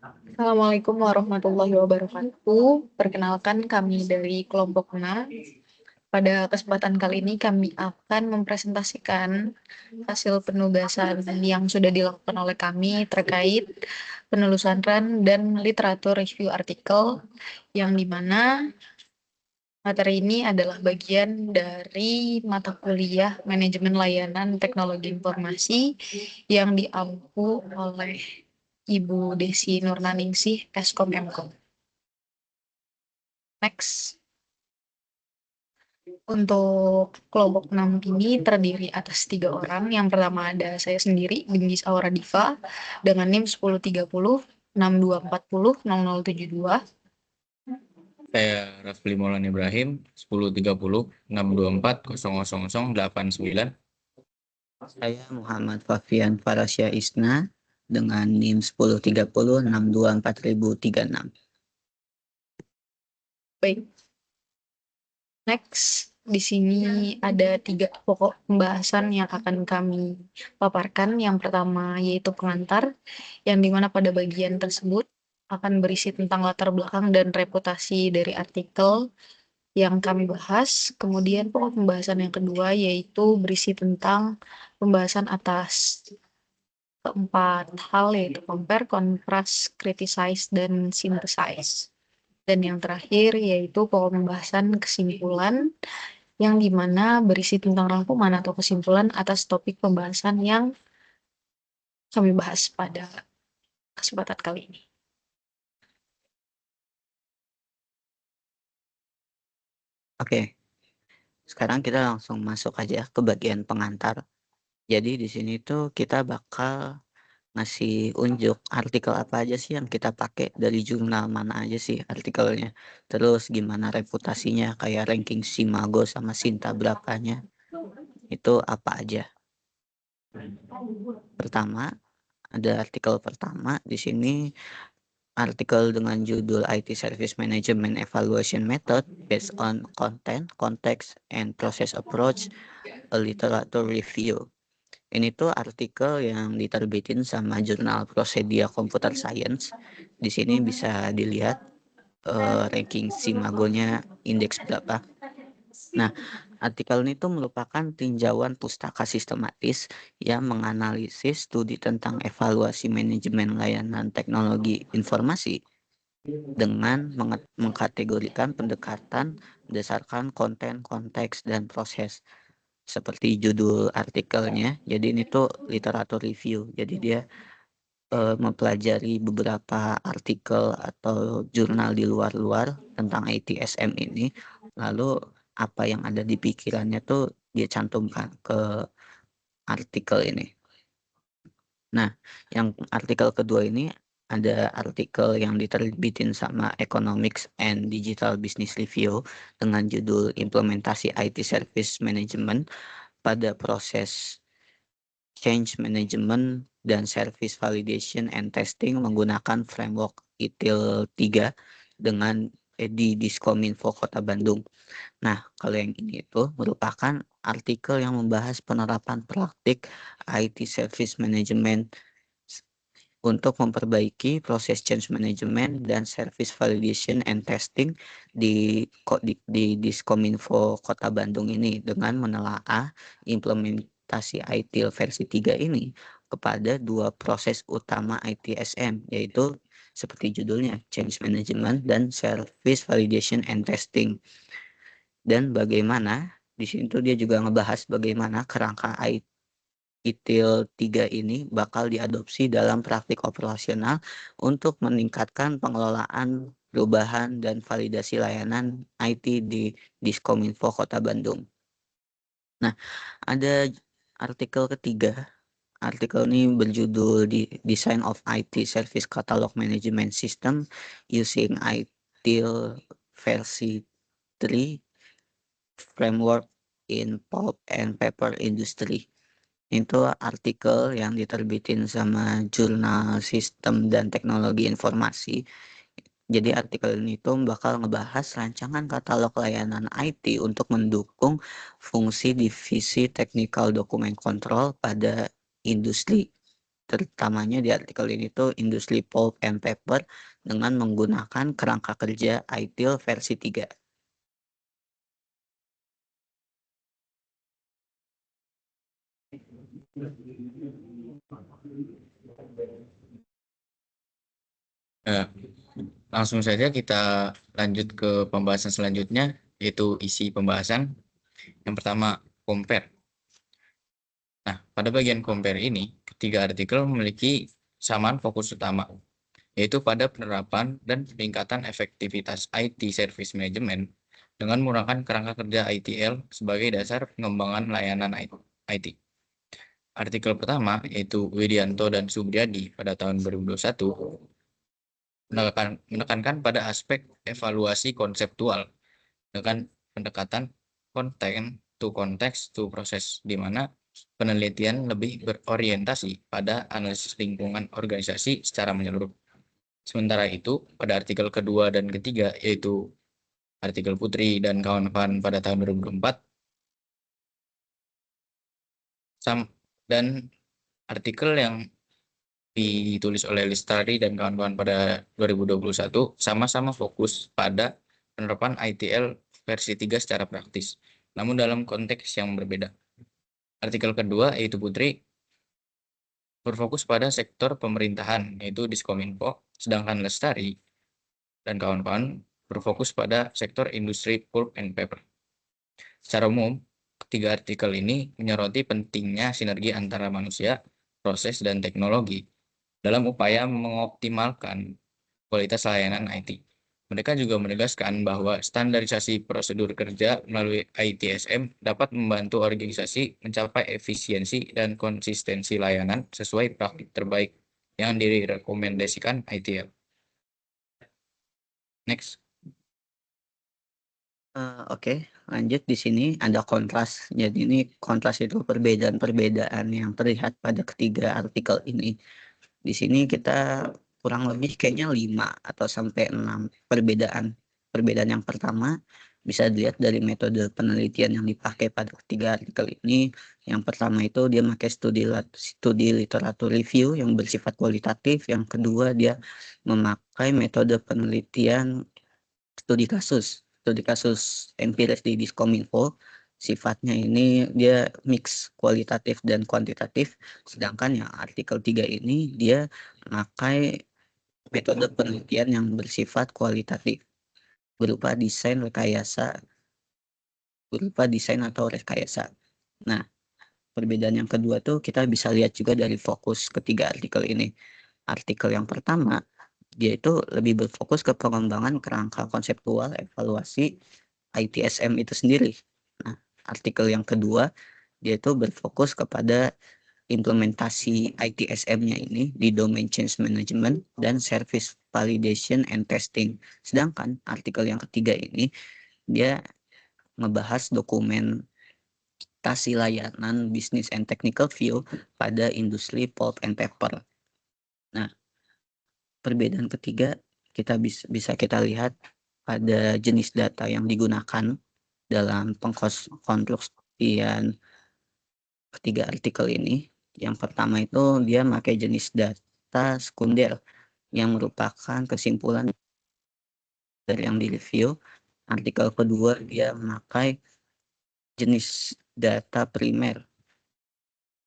Assalamualaikum warahmatullahi wabarakatuh. Perkenalkan kami dari kelompok 6. Pada kesempatan kali ini kami akan mempresentasikan hasil penugasan yang sudah dilakukan oleh kami terkait penelusuran dan literatur review artikel yang dimana materi ini adalah bagian dari mata kuliah Manajemen Layanan Teknologi Informasi yang diampu oleh Ibu Desi Nurnaningsih, Eskom Mkom. Next. Untuk kelompok 6 ini terdiri atas 3 orang. Yang pertama ada saya sendiri, Binggis Aura Diva, dengan NIM 1030 6240 0072. Saya Rafli Maulana Ibrahim, 1030 624 000089. Saya Muhammad Fafian Farasya Isna dengan NIM 1030 624036. Baik. Next, di sini ada 3 pokok pembahasan yang akan kami paparkan. Yang pertama yaitu pengantar, yang dimana pada bagian tersebut akan berisi tentang latar belakang dan reputasi dari artikel yang kami bahas. Kemudian pokok pembahasan yang kedua yaitu berisi tentang pembahasan atas keempat hal, yaitu compare, contrast, criticize, dan synthesize. Dan yang terakhir yaitu pokok pembahasan kesimpulan, yang dimana berisi tentang rangkuman atau kesimpulan atas topik pembahasan yang kami bahas pada kesempatan kali ini. Oke, sekarang kita langsung masuk aja ke bagian pengantar. Jadi di sini tuh kita bakal ngasih unjuk artikel apa aja sih yang kita pakai, dari jurnal mana aja sih artikelnya. Terus gimana reputasinya, kayak ranking Simago sama Sinta berapanya. Itu apa aja. Pertama, ada artikel pertama di sini, artikel dengan judul IT Service Management Evaluation Method based on Content, Context, and Process Approach, a Literature Review. Ini tuh artikel yang diterbitin sama jurnal Procedia Computer Science. Di sini bisa dilihat ranking Simagonya indeks berapa. Nah, artikel ini tuh merupakan tinjauan pustaka sistematis yang menganalisis studi tentang evaluasi manajemen layanan teknologi informasi dengan mengkategorikan pendekatan berdasarkan konten, konteks, dan proses. Seperti judul artikelnya, jadi ini tuh literatur review. Jadi dia mempelajari beberapa artikel atau jurnal di luar-luar tentang ITSM ini, lalu apa yang ada di pikirannya tuh dia cantumkan ke artikel ini. Nah, yang artikel kedua ini ada artikel yang diterbitin sama Economics and Digital Business Review dengan judul Implementasi IT Service Management pada proses Change Management dan Service Validation and Testing menggunakan framework ITIL 3 dengan di Diskominfo Kota Bandung. Nah, kalau yang ini itu merupakan artikel yang membahas penerapan praktik IT Service Management untuk memperbaiki proses change management dan service validation and testing di Diskominfo Kota Bandung ini dengan menelaah implementasi ITIL versi 3 ini kepada 2 proses utama ITSM, yaitu seperti judulnya, change management dan service validation and testing. Dan bagaimana di sini tuh dia juga ngebahas bagaimana kerangka ITIL 3 ini bakal diadopsi dalam praktik operasional untuk meningkatkan pengelolaan, perubahan, dan validasi layanan IT di Diskominfo Kota Bandung. Nah, ada artikel ketiga. Artikel ini berjudul Design of IT Service Catalog Management System using ITIL versi 3 Framework in Pulp and Paper Industry. Itu artikel yang diterbitin sama Jurnal Sistem dan Teknologi Informasi. Jadi artikel ini tuh bakal ngebahas rancangan katalog layanan IT untuk mendukung fungsi divisi Technical Document Control pada industri. terutamanya di artikel ini tuh industri pulp and paper dengan menggunakan kerangka kerja ITIL versi 3. Nah, langsung saja kita lanjut ke pembahasan selanjutnya, yaitu isi pembahasan. Yang pertama, compare. Nah, pada bagian compare ini, ketiga artikel memiliki kesamaan fokus utama, yaitu pada penerapan dan peningkatan efektivitas IT Service Management dengan menggunakan kerangka kerja ITL sebagai dasar pengembangan layanan IT. Artikel pertama, yaitu Widianto dan Subriyadi pada tahun 2021, menekankan pada aspek evaluasi konseptual dengan pendekatan konten to konteks to proses, di mana penelitian lebih berorientasi pada analisis lingkungan organisasi secara menyeluruh. Sementara itu, pada artikel kedua dan ketiga, yaitu artikel Putri dan kawan-kawan pada tahun 2024, dan artikel yang ditulis oleh Lestari dan kawan-kawan pada 2021 sama-sama fokus pada penerapan ITL versi 3 secara praktis, namun dalam konteks yang berbeda. Artikel kedua, yaitu Putri, berfokus pada sektor pemerintahan, yaitu Diskominfo, sedangkan Lestari dan kawan-kawan berfokus pada sektor industri pulp and paper. Secara umum, ketiga artikel ini menyoroti pentingnya sinergi antara manusia, proses, dan teknologi dalam upaya mengoptimalkan kualitas layanan IT. Mereka juga menegaskan bahwa standarisasi prosedur kerja melalui ITSM dapat membantu organisasi mencapai efisiensi dan konsistensi layanan sesuai praktik terbaik yang direkomendasikan ITL. Next. Oke, lanjut di sini ada kontras. Jadi ini kontras itu perbedaan-perbedaan yang terlihat pada ketiga artikel ini. Di sini kita kurang lebih kayaknya 5 atau sampai 6 perbedaan. Perbedaan yang pertama bisa dilihat dari metode penelitian yang dipakai pada ketiga artikel ini. Yang pertama itu dia pakai studi literatur review yang bersifat kualitatif. Yang kedua dia memakai metode penelitian studi kasus empiris di Diskominfo. Sifatnya ini dia mix kualitatif dan kuantitatif, sedangkan yang artikel 3 ini dia memakai metode penelitian yang bersifat kualitatif berupa desain atau rekayasa. Nah, perbedaan yang kedua tuh kita bisa lihat juga dari fokus ketiga artikel ini. Artikel yang pertama dia itu lebih berfokus ke pengembangan kerangka konseptual evaluasi ITSM itu sendiri. Nah, artikel yang kedua dia itu berfokus kepada implementasi ITSM-nya ini di domain change management dan service validation and testing. Sedangkan artikel yang ketiga ini dia membahas dokumentasi layanan business and technical view pada industri pulp and paper. Nah, perbedaan ketiga kita bisa kita lihat pada jenis data yang digunakan dalam pengkonstruksian ketiga artikel ini. Yang pertama itu dia pakai jenis data sekunder yang merupakan kesimpulan dari yang direview. Artikel kedua dia memakai jenis data primer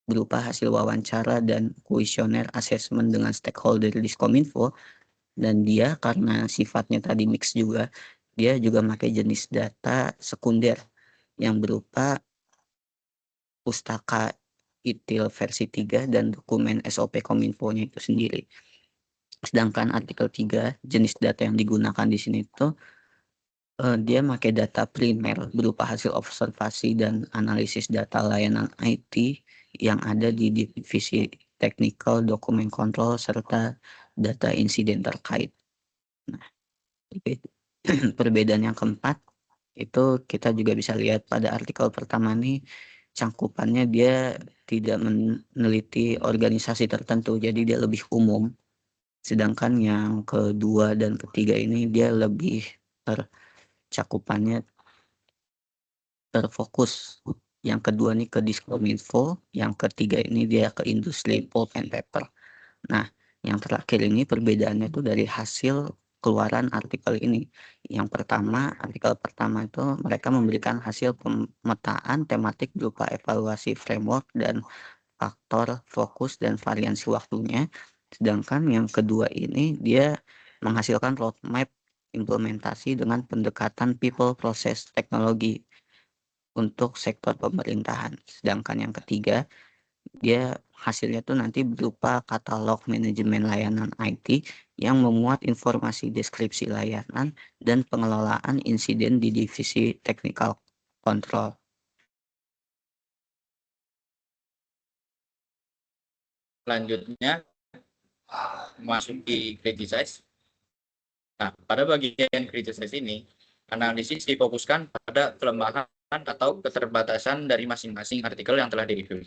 berupa hasil wawancara dan kuesioner assessment dengan stakeholder Diskominfo, dan dia karena sifatnya tadi mix juga, dia juga memakai jenis data sekunder yang berupa pustaka ITIL versi 3 dan dokumen SOP Kominfo-nya itu sendiri. Sedangkan artikel 3 jenis data yang digunakan di sini itu dia pakai data primer berupa hasil observasi dan analisis data layanan IT yang ada di divisi technical, dokumen kontrol, serta data insiden terkait. Nah, perbedaan yang keempat itu kita juga bisa lihat pada artikel pertama nih, cangkupannya dia tidak meneliti organisasi tertentu, jadi dia lebih umum. Sedangkan yang kedua dan ketiga ini dia lebih cakupannya terfokus yang kedua nih ke Diskominfo, yang ketiga ini dia ke industri pulp and paper. Nah, yang terakhir ini perbedaannya tuh dari hasil keluaran artikel ini. Artikel pertama itu mereka memberikan hasil pemetaan tematik berupa evaluasi framework dan faktor fokus dan variansi waktunya. Sedangkan yang kedua ini dia menghasilkan roadmap implementasi dengan pendekatan people, process, teknologi untuk sektor pemerintahan. Sedangkan yang ketiga dia hasilnya tuh nanti berupa katalog manajemen layanan IT yang memuat informasi deskripsi layanan dan pengelolaan insiden di divisi technical control. Selanjutnya memasuki criticize. Nah, pada bagian criticize ini, analisis difokuskan pada kelemahan atau keterbatasan dari masing-masing artikel yang telah direview.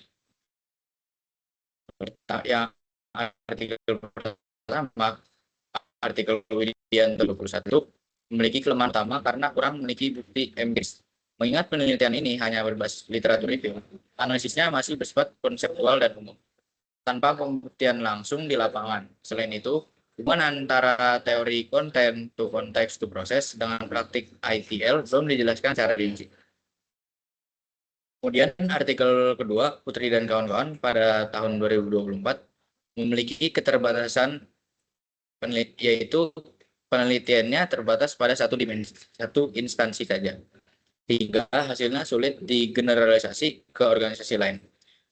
Yang artikel pertama, artikel Widian 21 memiliki kelemahan utama karena kurang memiliki bukti empiris. Mengingat penelitian ini hanya berbasis literatur review, analisisnya masih bersifat konseptual dan umum, tanpa pembuktian langsung di lapangan. Selain itu, hubungan antara teori konten to konteks to proses dengan praktik ITL belum dijelaskan secara rinci. Kemudian artikel kedua, Putri dan kawan-kawan pada tahun 2024 memiliki keterbatasan yaitu penelitiannya terbatas pada satu instansi saja, hingga hasilnya sulit digeneralisasi ke organisasi lain.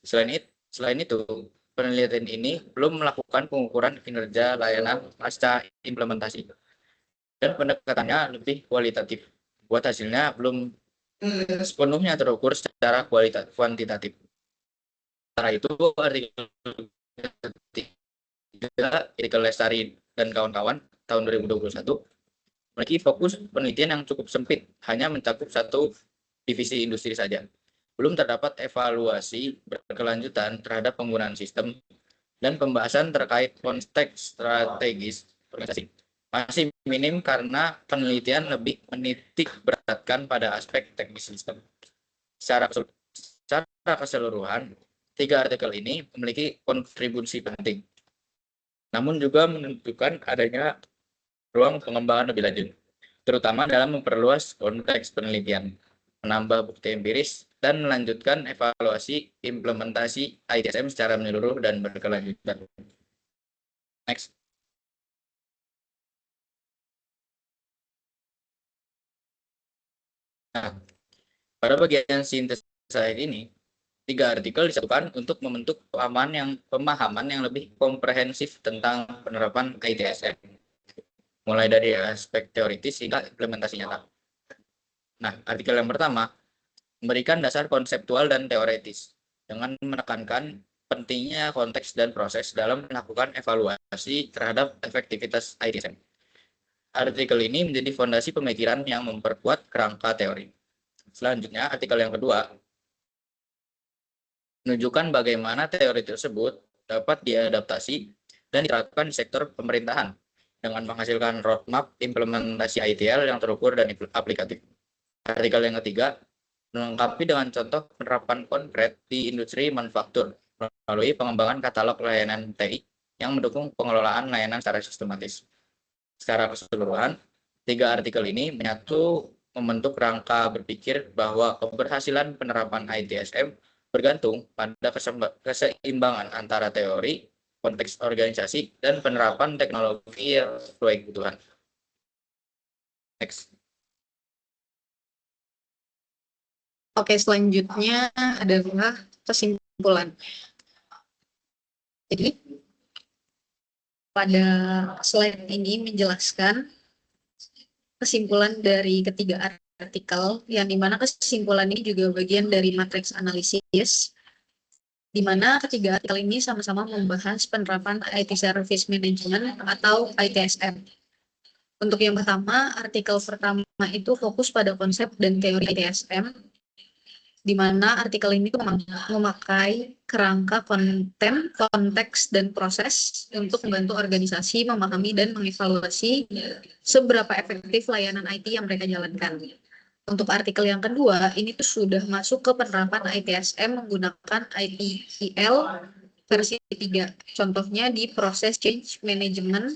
Selain itu, penelitian ini belum melakukan pengukuran kinerja layanan pasca implementasi, dan pendekatannya lebih kualitatif. Buat hasilnya belum sepenuhnya terukur secara kuantitatif. Sementara itu, artikel Lestari dan kawan-kawan tahun 2021 memiliki fokus penelitian yang cukup sempit, hanya mencakup satu divisi industri saja. Belum terdapat evaluasi berkelanjutan terhadap penggunaan sistem dan pembahasan terkait konteks strategis organisasi. Masih minim karena penelitian lebih menitik beratkan pada aspek teknis sistem. Secara keseluruhan, 3 artikel ini memiliki kontribusi penting, namun juga menentukan adanya ruang pengembangan lebih lanjut, terutama dalam memperluas konteks penelitian, menambah bukti empiris, dan melanjutkan evaluasi implementasi ITSM secara menyeluruh dan berkelanjutan. Next. Nah, pada bagian sintesis ini, 3 artikel disatukan untuk membentuk pemahaman yang lebih komprehensif tentang penerapan ITSM, mulai dari aspek teoritis hingga implementasi nyata. Nah, artikel yang pertama memberikan dasar konseptual dan teoritis dengan menekankan pentingnya konteks dan proses dalam melakukan evaluasi terhadap efektivitas ITSM. Artikel ini menjadi fondasi pemikiran yang memperkuat kerangka teori. Selanjutnya, artikel yang kedua menunjukkan bagaimana teori tersebut dapat diadaptasi dan diterapkan di sektor pemerintahan dengan menghasilkan roadmap implementasi ITL yang terukur dan aplikatif. Artikel yang ketiga melengkapi dengan contoh penerapan konkret di industri manufaktur melalui pengembangan katalog layanan TI yang mendukung pengelolaan layanan secara sistematis. Secara keseluruhan, 3 artikel ini menyatu membentuk rangka berpikir bahwa keberhasilan penerapan ITSM bergantung pada keseimbangan antara teori, konteks organisasi, dan penerapan teknologi yang sesuai kebutuhan. Next. Oke, selanjutnya adalah kesimpulan. Jadi, pada slide ini menjelaskan kesimpulan dari ketiga artikel, yang dimana kesimpulan ini juga bagian dari matriks analisis, di mana ketiga artikel ini sama-sama membahas penerapan IT Service Management atau ITSM. Untuk yang pertama, artikel pertama itu fokus pada konsep dan teori ITSM, di mana artikel ini memakai kerangka konten, konteks, dan proses untuk membantu organisasi memahami dan mengevaluasi seberapa efektif layanan IT yang mereka jalankan. Untuk artikel yang kedua, ini tuh sudah masuk ke penerapan ITSM menggunakan ITIL versi 3. Contohnya di proses change management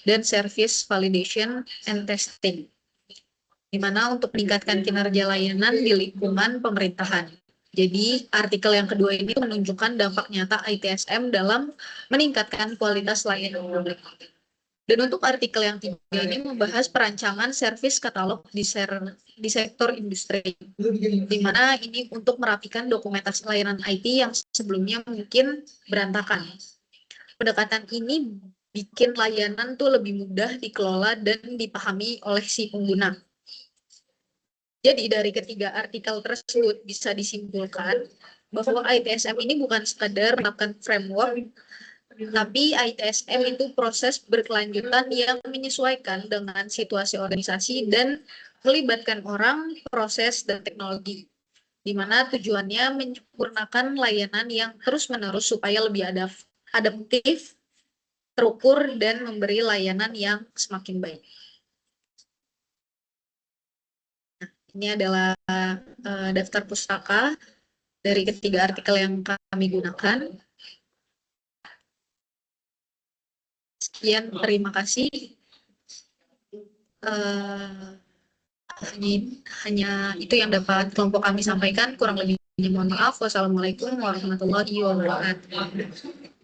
dan service validation and testing, di mana untuk meningkatkan kinerja layanan di lingkungan pemerintahan. Jadi, artikel yang kedua ini menunjukkan dampak nyata ITSM dalam meningkatkan kualitas layanan publik. Dan untuk artikel yang tiga ini membahas perancangan servis katalog di sektor industri, di mana ini untuk merapikan dokumentasi layanan IT yang sebelumnya mungkin berantakan. Pendekatan ini bikin layanan tuh lebih mudah dikelola dan dipahami oleh si pengguna. Jadi dari ketiga artikel tersebut bisa disimpulkan bahwa ITSM ini bukan sekadar menerapkan framework, tapi ITSM itu proses berkelanjutan yang menyesuaikan dengan situasi organisasi dan melibatkan orang, proses, dan teknologi, di mana tujuannya menyempurnakan layanan yang terus-menerus supaya lebih adaptif, terukur, dan memberi layanan yang semakin baik. Nah, ini adalah daftar pustaka dari ketiga artikel yang kami gunakan. Sekian, terima kasih. Hanya itu yang dapat kelompok kami sampaikan. Kurang lebihnya mohon maaf. Wassalamualaikum warahmatullahi wabarakatuh.